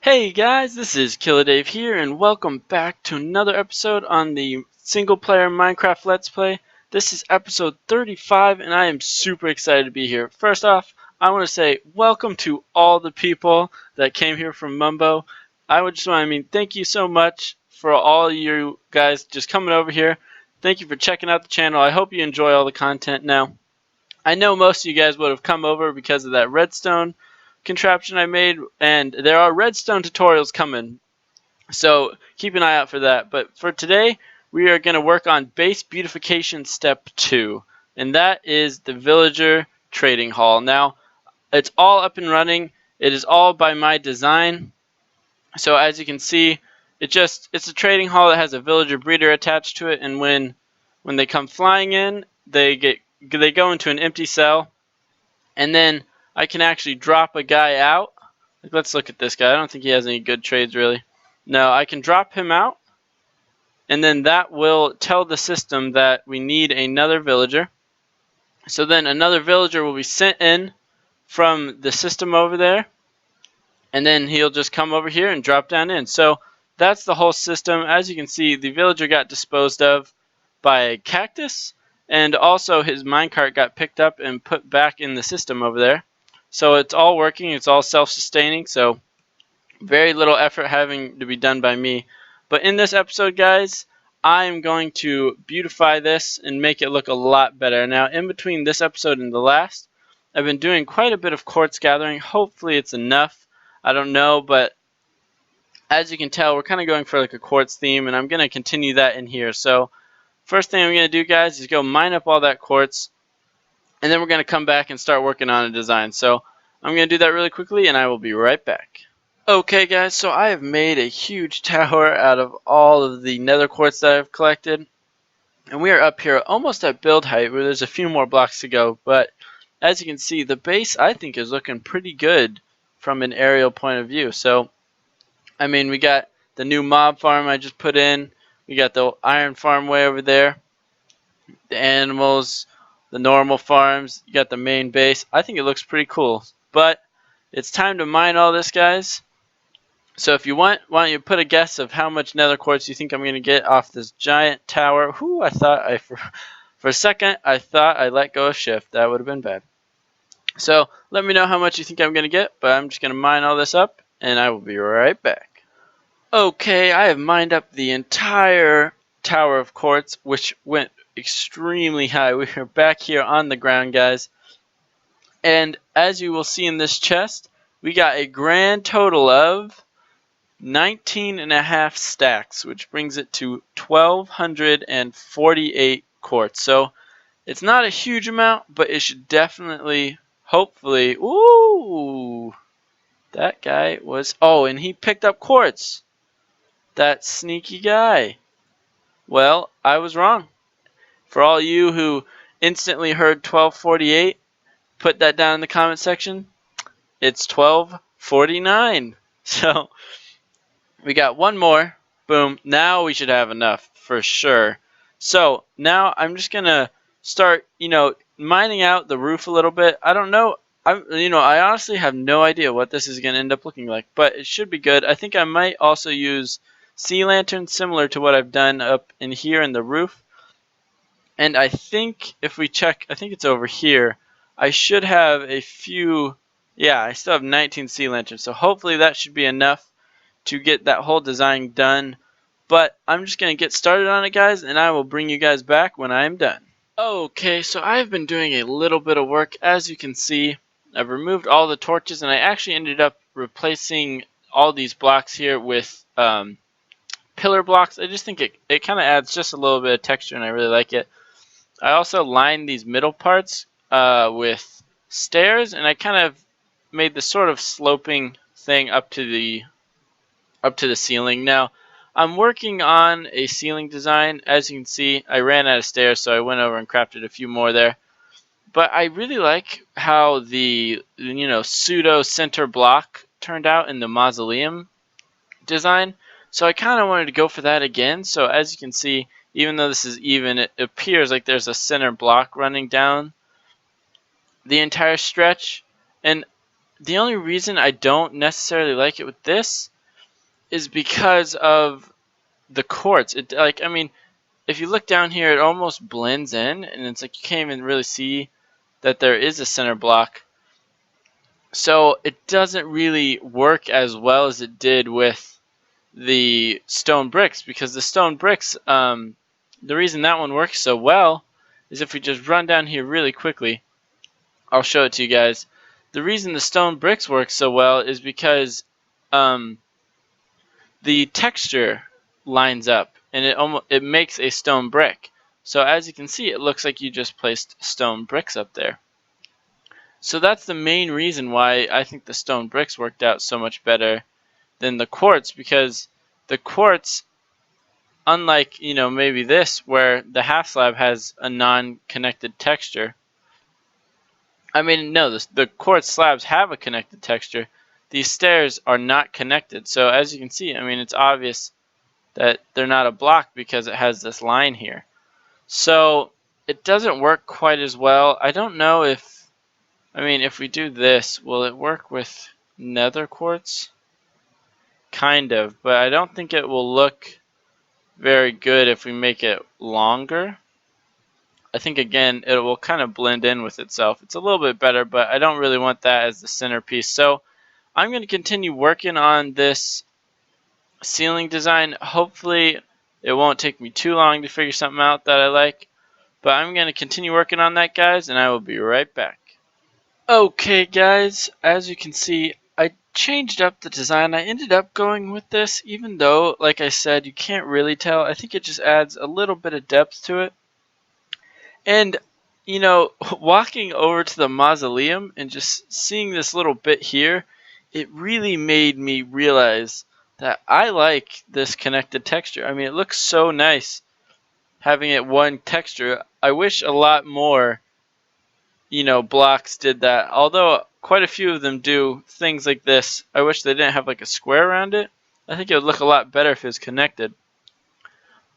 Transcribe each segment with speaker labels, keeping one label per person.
Speaker 1: Hey guys, this is Killadave here, and welcome back to another episode on the single player Minecraft Let's Play. This is episode 35, and I am super excited to be here. First off, I want to say welcome to all the people that came here from Mumbo. Thank you so much for all you guys just coming over here. Thank you for checking out the channel. I hope you enjoy all the content now. I know most of you guys would have come over because of that redstone contraption I made, and there are redstone tutorials coming, so keep an eye out for that. But for today, we are going to work on base beautification step 2, and that is the villager trading hall. Now, it's all up and running. It is all by my design. So as you can see, it's a trading hall that has a villager breeder attached to it, and when they come flying in, they go into an empty cell, and then I can actually drop a guy out. Like, let's look at this guy. I don't think he has any good trades really. No, I can drop him out, and then that will tell the system that we need another villager. So then another villager will be sent in from the system over there, and then he'll just come over here and drop down in. So that's the whole system. As you can see, the villager got disposed of by a cactus, and also his minecart got picked up and put back in the system over there. So it's all working, it's all self-sustaining, so very little effort having to be done by me. But in this episode, guys, I'm going to beautify this and make it look a lot better. Now, in between this episode and the last, I've been doing quite a bit of quartz gathering. Hopefully it's enough. I don't know, but as you can tell, we're kind of going for like a quartz theme, and I'm going to continue that in here. So first thing I'm going to do, guys, is go mine up all that quartz, and then we're going to come back and start working on a design. So I'm going to do that really quickly, and I will be right back. Okay, guys, so I have made a huge tower out of all of the nether quartz that I've collected, and we are up here almost at build height, where there's a few more blocks to go. But as you can see, the base, I think, is looking pretty good from an aerial point of view. So I mean, we got the new mob farm I just put in. We got the iron farm way over there. The animals, the normal farms. You got the main base. I think it looks pretty cool. But it's time to mine all this, guys. So if you want, why don't you put a guess of how much nether quartz you think I'm going to get off this giant tower. Whew, for a second, I thought I let go of shift. That would have been bad. So let me know how much you think I'm going to get. But I'm just going to mine all this up, and I will be right back. Okay, I have mined up the entire tower of quartz, which went extremely high. We are back here on the ground, guys. And as you will see in this chest, we got a grand total of 19.5 stacks, which brings it to 1,248 quartz. So it's not a huge amount, but it should definitely, hopefully, ooh, that guy was, oh, and he picked up quartz. That sneaky guy. Well, I was wrong. For all you who instantly heard 1248, put that down in the comment section. It's 1249. So we got one more. Boom. Now we should have enough for sure. So now I'm just going to start, mining out the roof a little bit. I don't know. I honestly have no idea what this is going to end up looking like, but it should be good. I think I might also use sea lanterns similar to what I've done up in here in the roof. And I think if we check, I think it's over here, I should have a few, yeah, I still have 19 sea lanterns. So hopefully that should be enough to get that whole design done. But I'm just going to get started on it, guys, and I will bring you guys back when I am done. Okay, so I've been doing a little bit of work. As you can see, I've removed all the torches, and I actually ended up replacing all these blocks here with pillar blocks. I just think it kind of adds just a little bit of texture, and I really like it. I also lined these middle parts with stairs, and I kind of made this sort of sloping thing up to the ceiling. Now I'm working on a ceiling design. As you can see, I ran out of stairs, so I went over and crafted a few more there. But I really like how the pseudo center block turned out in the mausoleum design. So I kind of wanted to go for that again. So as you can see, even though this is even, it appears like there's a center block running down the entire stretch. And the only reason I don't necessarily like it with this is because of the quartz. I mean, if you look down here, it almost blends in, and it's like you can't even really see that there is a center block. So it doesn't really work as well as it did with the stone bricks, because the stone bricks, the reason that one works so well is if we just run down here really quickly, I'll show it to you guys. The reason the stone bricks work so well is because the texture lines up, and it makes a stone brick. So as you can see, it looks like you just placed stone bricks up there. So that's the main reason why I think the stone bricks worked out so much better than the quartz, because the quartz, unlike, maybe this, where the half slab has a non-connected texture. I mean, no, the quartz slabs have a connected texture. These stairs are not connected. So as you can see, I mean, it's obvious that they're not a block because it has this line here. So it doesn't work quite as well. I don't know if, if we do this, will it work with nether quartz? Kind of, but I don't think it will look very good if we make it longer. I think, again, it will kind of blend in with itself. It's a little bit better, but I don't really want that as the centerpiece. So I'm going to continue working on this ceiling design. Hopefully it won't take me too long to figure something out that I like. But I'm going to continue working on that, guys, and I will be right back. Okay, guys, as you can see, I changed up the design. I ended up going with this, even though, like I said, you can't really tell. I think it just adds a little bit of depth to it. And, walking over to the mausoleum and just seeing this little bit here, it really made me realize that I like this connected texture. I mean, it looks so nice having it one texture. I wish a lot more, blocks did that. Although quite a few of them do things like this. I wish they didn't have like a square around it. I think it would look a lot better if it was connected.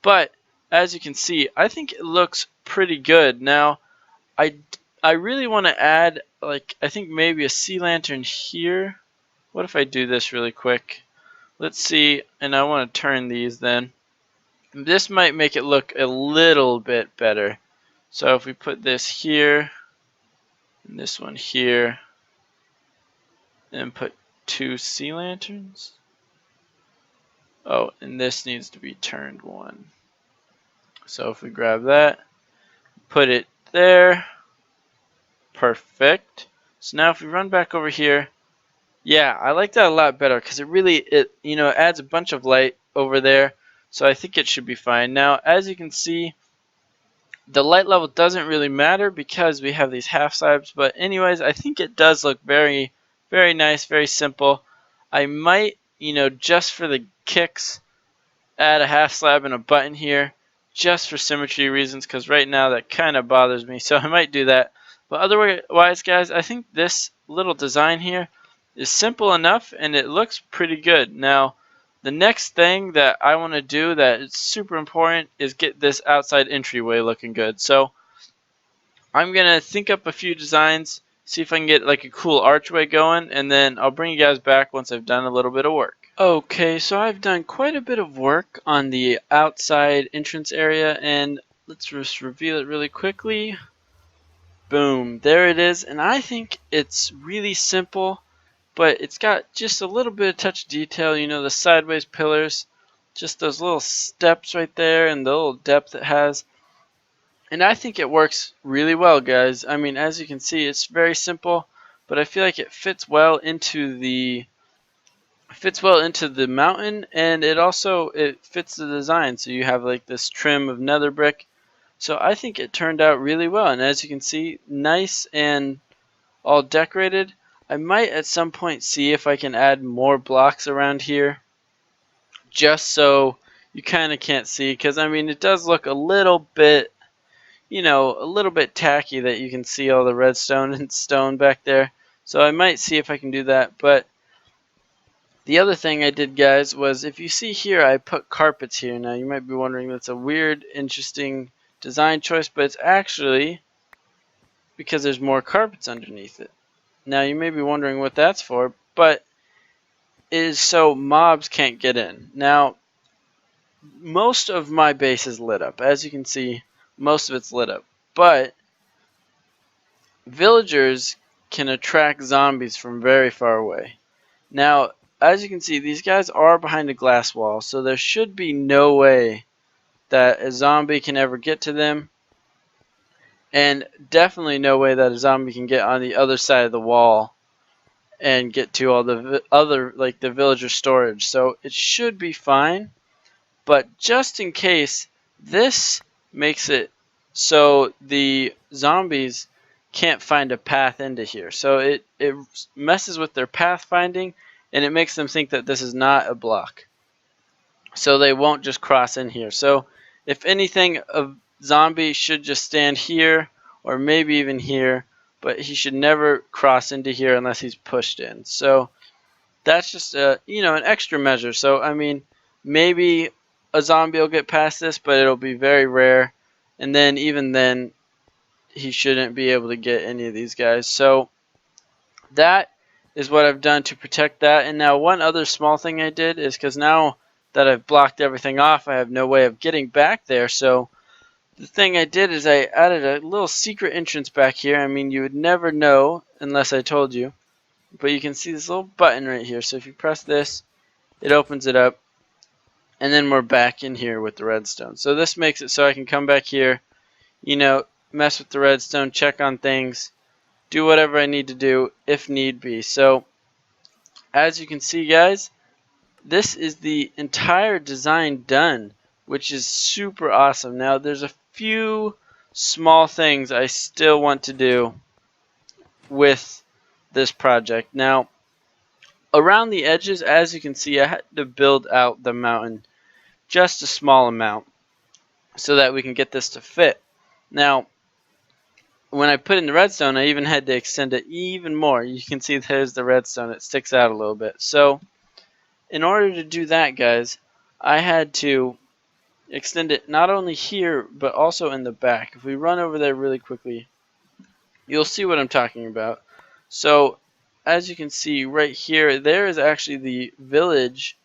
Speaker 1: But as you can see, I think it looks pretty good. Now, I really want to add, I think maybe a sea lantern here. What if I do this really quick? Let's see, and I want to turn these then. This might make it look a little bit better. So if we put this here, and this one here, and put 2 sea lanterns. Oh, and this needs to be turned 1. So if we grab that, put it there. Perfect. So now if we run back over here, yeah, I like that a lot better because it adds a bunch of light over there. So I think it should be fine. Now, as you can see, the light level doesn't really matter because we have these half slabs. But anyways, I think it does look very, very nice, very simple. I might, just for the kicks, add a half slab and a button here just for symmetry reasons, because right now that kind of bothers me. So I might do that. But otherwise, guys, I think this little design here is simple enough and it looks pretty good. Now, the next thing that I want to do that is super important is get this outside entryway looking good. So I'm going to think up a few designs, see if I can get like a cool archway going, and then I'll bring you guys back once I've done a little bit of work. Okay, so I've done quite a bit of work on the outside entrance area, and let's just reveal it really quickly. Boom, there it is, and I think it's really simple, but it's got just a little bit of touch detail, the sideways pillars, just those little steps right there and the little depth it has. And I think it works really well, guys. I mean, as you can see, it's very simple, but I feel like it fits well into the mountain, and it fits the design. So you have like this trim of nether brick. So I think it turned out really well, and as you can see, nice and all decorated. I might at some point see if I can add more blocks around here, just so you kind of can't see, because I mean it does look a little bit, a little bit tacky that you can see all the redstone and stone back there. So I might see if I can do that. But the other thing I did, guys, was if you see here, I put carpets here. Now you might be wondering, that's a weird, interesting design choice, but it's actually because there's more carpets underneath it. Now you may be wondering what that's for, but is so mobs can't get in. Now, most of my base is lit up. As you can see, most of it's lit up. But villagers can attract zombies from very far away. Now, as you can see, these guys are behind a glass wall, so there should be no way that a zombie can ever get to them, and definitely no way that a zombie can get on the other side of the wall and get to all the other, like the villager storage. So it should be fine, but just in case, this makes it so the zombies can't find a path into here. So it messes with their path finding, and it makes them think that this is not a block. So they won't just cross in here. So if anything, a zombie should just stand here or maybe even here, but he should never cross into here unless he's pushed in. So that's just an extra measure. So I mean, maybe a zombie will get past this, but it'll be very rare. And then even then, he shouldn't be able to get any of these guys. So that is what I've done to protect that. And now one other small thing I did is, because now that I've blocked everything off, I have no way of getting back there. So the thing I did is I added a little secret entrance back here. I mean, you would never know unless I told you. But you can see this little button right here. So if you press this, it opens it up. And then we're back in here with the redstone. So this makes it so I can come back here, mess with the redstone, check on things, do whatever I need to do if need be. So as you can see, guys, this is the entire design done, which is super awesome. Now there's a few small things I still want to do with this project. Now around the edges, as you can see, I had to build out the mountain just a small amount so that we can get this to fit. Now when I put in the redstone, I even had to extend it even more. You can see there's the redstone. It sticks out a little bit. So in order to do that, guys, I had to extend it not only here, but also in the back. If we run over there really quickly, you'll see what I'm talking about. So as you can see right here, there is actually the village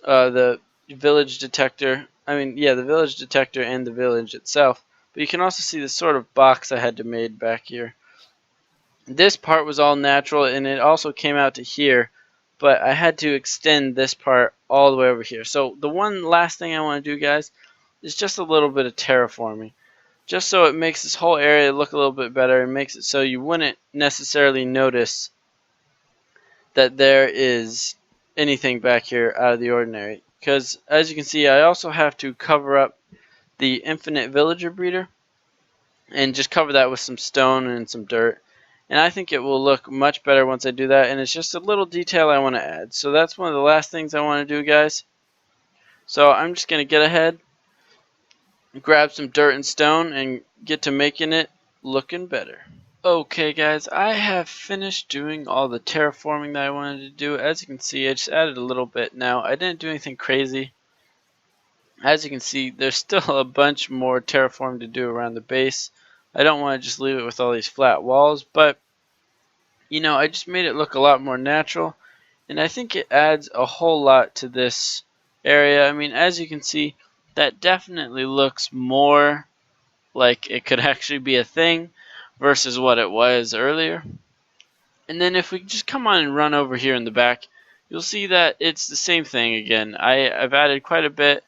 Speaker 1: detector. The village detector and the village itself. But you can also see the sort of box I had to make back here. This part was all natural, and it also came out to here, but I had to extend this part all the way over here. So the one last thing I want to do, guys, is just a little bit of terraforming, just so it makes this whole area look a little bit better and makes it so you wouldn't necessarily notice that there is anything back here out of the ordinary. Because as you can see, I also have to cover up the infinite villager breeder and just cover that with some stone and some dirt. And I think it will look much better once I do that, and it's just a little detail I want to add. So that's one of the last things I want to do, guys. So I'm just going to get ahead, grab some dirt and stone, and get to making it looking better. Okay, guys, I have finished doing all the terraforming that I wanted to do. As you can see, I just added a little bit. Now, I didn't do anything crazy. As you can see, there's still a bunch more terraform to do around the base. I don't want to just leave it with all these flat walls, but I just made it look a lot more natural, and I think it adds a whole lot to this area. I mean, as you can see, that definitely looks more like it could actually be a thing versus what it was earlier. And then if we just come on and run over here in the back, you'll see that it's the same thing again. I've added quite a bit.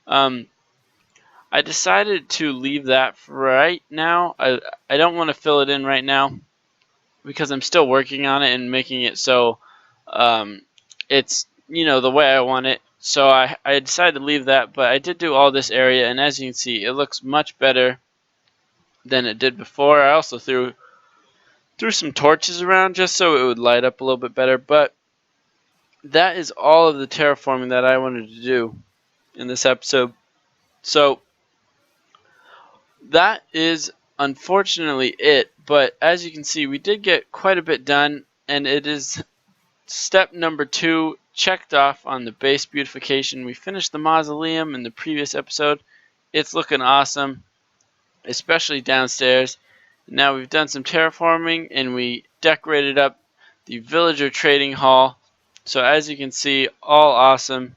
Speaker 1: I decided to leave that for right now. I don't want to fill it in right now because I'm still working on it and making it so it's the way I want it. So I decided to leave that, but I did do all this area, and as you can see, it looks much better than it did before. I also threw some torches around just so it would light up a little bit better, but that is all of the terraforming that I wanted to do in this episode. So that is unfortunately it, but as you can see, we did get quite a bit done, and it is step number 2 checked off on the base beautification. We finished the mausoleum in the previous episode. It's looking awesome, especially downstairs. Now we've done some terraforming, and we decorated up the villager trading hall. So as you can see, all awesome,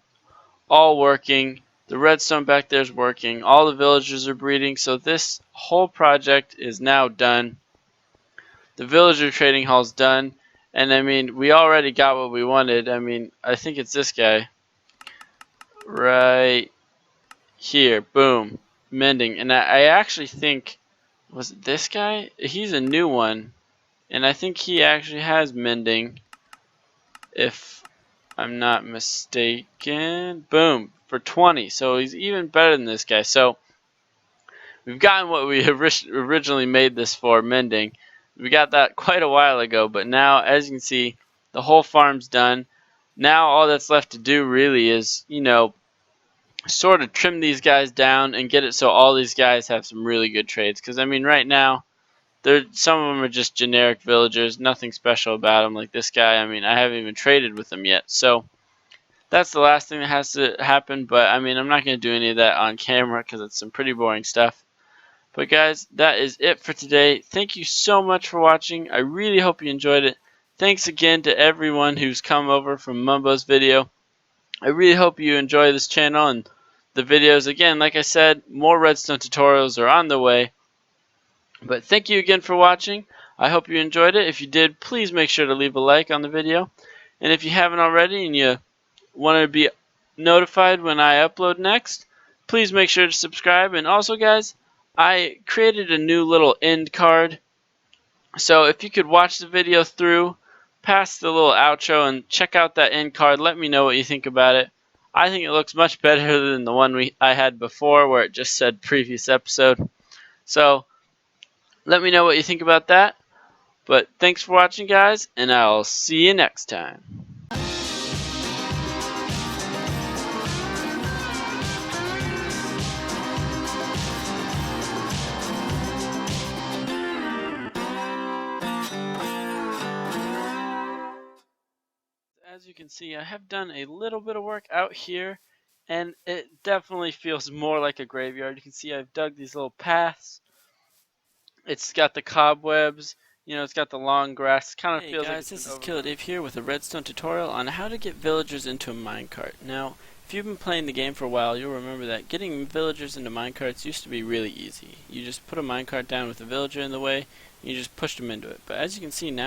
Speaker 1: all working. The redstone back there is working. All the villagers are breeding. So this whole project is now done. The villager trading hall's done. And I mean, we already got what we wanted. I mean, I think it's this guy right here. Boom. Mending. And I actually think, was it this guy? He's a new one. And I think he actually has mending, if I'm not mistaken. Boom. For 20. So he's even better than this guy. So we've gotten what we originally made this for, mending. We got that quite a while ago, but now, as you can see, the whole farm's done. Now all that's left to do really is, sort of trim these guys down and get it so all these guys have some really good trades. Because, I mean, right now, some of them are just generic villagers, nothing special about them. Like this guy, I mean, I haven't even traded with him yet. So that's the last thing that has to happen. But, I mean, I'm not going to do any of that on camera because it's some pretty boring stuff. But guys, that is it for today. Thank you so much for watching. I really hope you enjoyed it. Thanks again to everyone who's come over from Mumbo's video. I really hope you enjoy this channel and the videos. Again, like I said, more redstone tutorials are on the way. But thank you again for watching. I hope you enjoyed it. If you did, please make sure to leave a like on the video. And if you haven't already and you want to be notified when I upload next, please make sure to subscribe. And also, guys, I created a new little end card. So if you could watch the video through, past the little outro, and check out that end card, let me know what you think about it. I think it looks much better than the one I had before where it just said previous episode. So let me know what you think about that. But thanks for watching, guys, and I'll see you next time. As you can see, I have done a little bit of work out here, and it definitely feels more like a graveyard. You can see I've dug these little paths. It's got the cobwebs, it's got the long grass. Kind of feels like it's been overgrown. Hey guys, this is Killadave here with a redstone tutorial on how to get villagers into a minecart. Now, if you've been playing the game for a while, you'll remember that getting villagers into minecarts used to be really easy. You just put a minecart down with a villager in the way, and you just pushed them into it. But as you can see now,